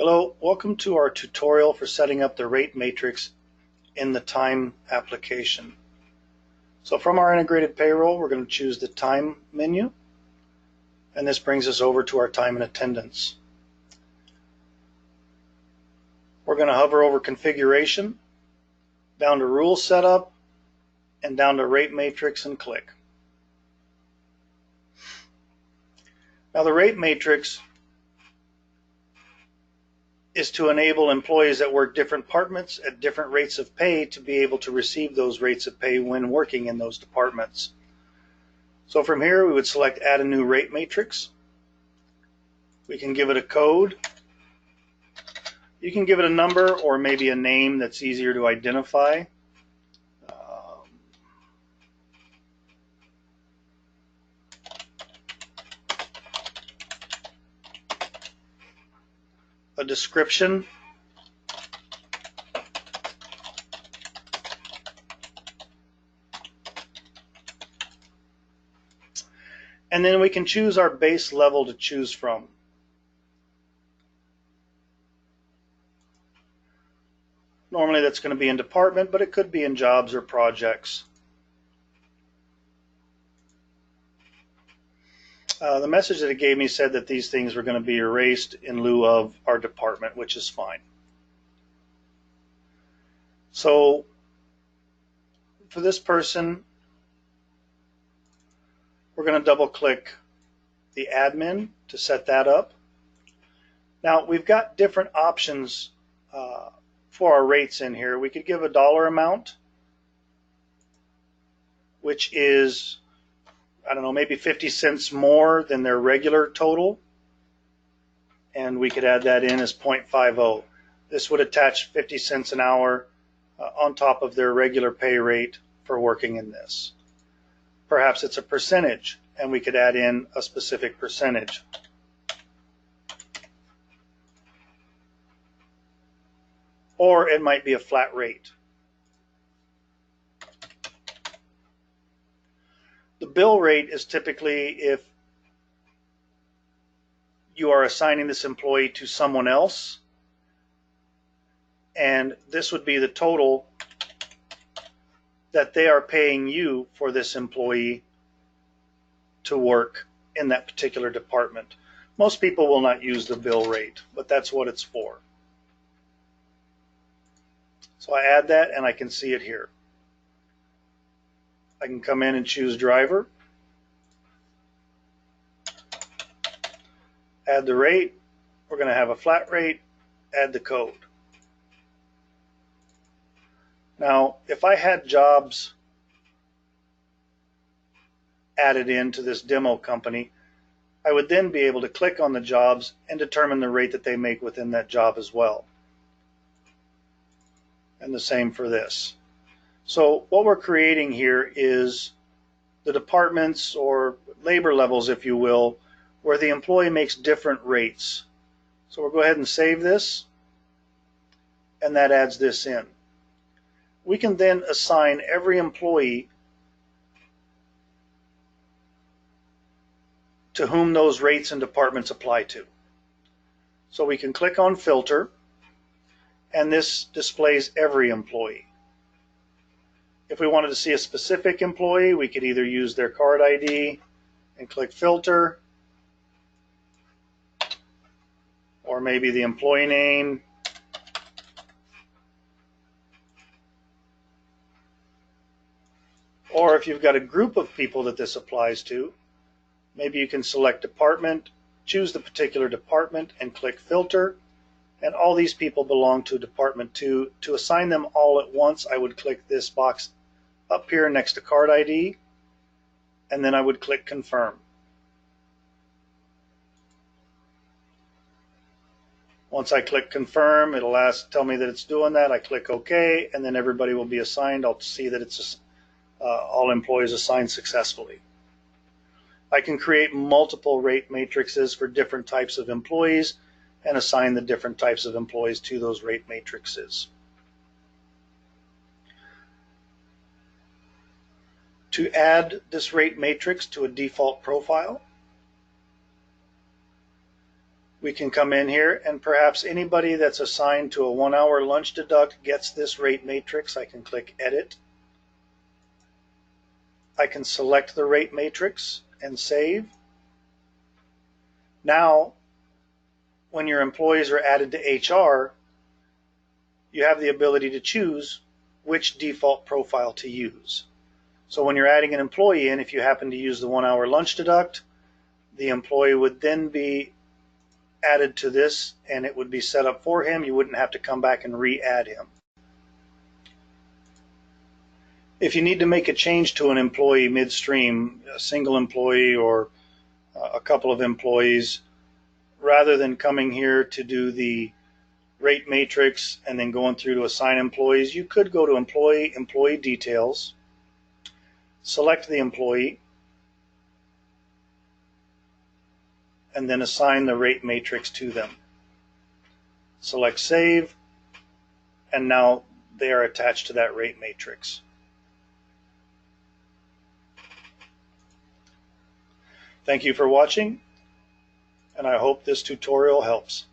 Hello, welcome to our tutorial for setting up the rate matrix in the time application. So from our integrated payroll, we're going to choose the time menu, and this brings us over to our time and attendance. We're going to hover over configuration, down to rule setup, and down to rate matrix and click. Now the rate matrix is to enable employees that work different departments at different rates of pay to be able to receive those rates of pay when working in those departments. So from here we would select add a new rate matrix. We can give it a code. You can give it a number or maybe a name that's easier to identify. A description. And then we can choose our base level to choose from. Normally that's going to be in department, but it could be in jobs or projects. The message that it gave me said that these things were going to be erased in lieu of our department, which is fine. So for this person, we're going to double click the admin to set that up. Now we've got different options for our rates in here. We could give a dollar amount, which is, I don't know, maybe 50 cents more than their regular total, and we could add that in as 0.50. This would attach 50 cents an hour on top of their regular pay rate for working in this. Perhaps it's a percentage, and we could add in a specific percentage. Or it might be a flat rate. The bill rate is typically if you are assigning this employee to someone else, and this would be the total that they are paying you for this employee to work in that particular department. Most people will not use the bill rate, but that's what it's for. So I add that and I can see it here. I can come in and choose driver, add the rate. We're going to have a flat rate, add the code. Now, if I had jobs added into this demo company, I would then be able to click on the jobs and determine the rate that they make within that job as well. And the same for this. So what we're creating here is the departments or labor levels, if you will, where the employee makes different rates. So we'll go ahead and save this, and that adds this in. We can then assign every employee to whom those rates and departments apply to. So we can click on filter, and this displays every employee. If we wanted to see a specific employee, we could either use their card ID and click filter, or maybe the employee name. Or if you've got a group of people that this applies to, maybe you can select department, choose the particular department, and click filter. And all these people belong to department 2. To assign them all at once, I would click this box up here next to card ID, and then I would click confirm. Once I click confirm, it'll tell me that it's doing that. I click OK, and then everybody will be assigned. I'll see that it's all employees assigned successfully. I can create multiple rate matrices for different types of employees and assign the different types of employees to those rate matrices. To add this rate matrix to a default profile, We can come in here, and perhaps anybody that's assigned to a 1 hour lunch deduct gets this rate matrix. I can click Edit. I can select the rate matrix and save. Now, when your employees are added to HR, you have the ability to choose which default profile to use. So when you're adding an employee in, if you happen to use the 1 hour lunch deduct, the employee would then be added to this, and it would be set up for him. You wouldn't have to come back and re-add him. If you need to make a change to an employee midstream, a single employee or a couple of employees, rather than coming here to do the rate matrix and then going through to assign employees, you could go to employee details, select the employee, and then assign the rate matrix to them. Select save, and now they are attached to that rate matrix. Thank you for watching, and I hope this tutorial helps.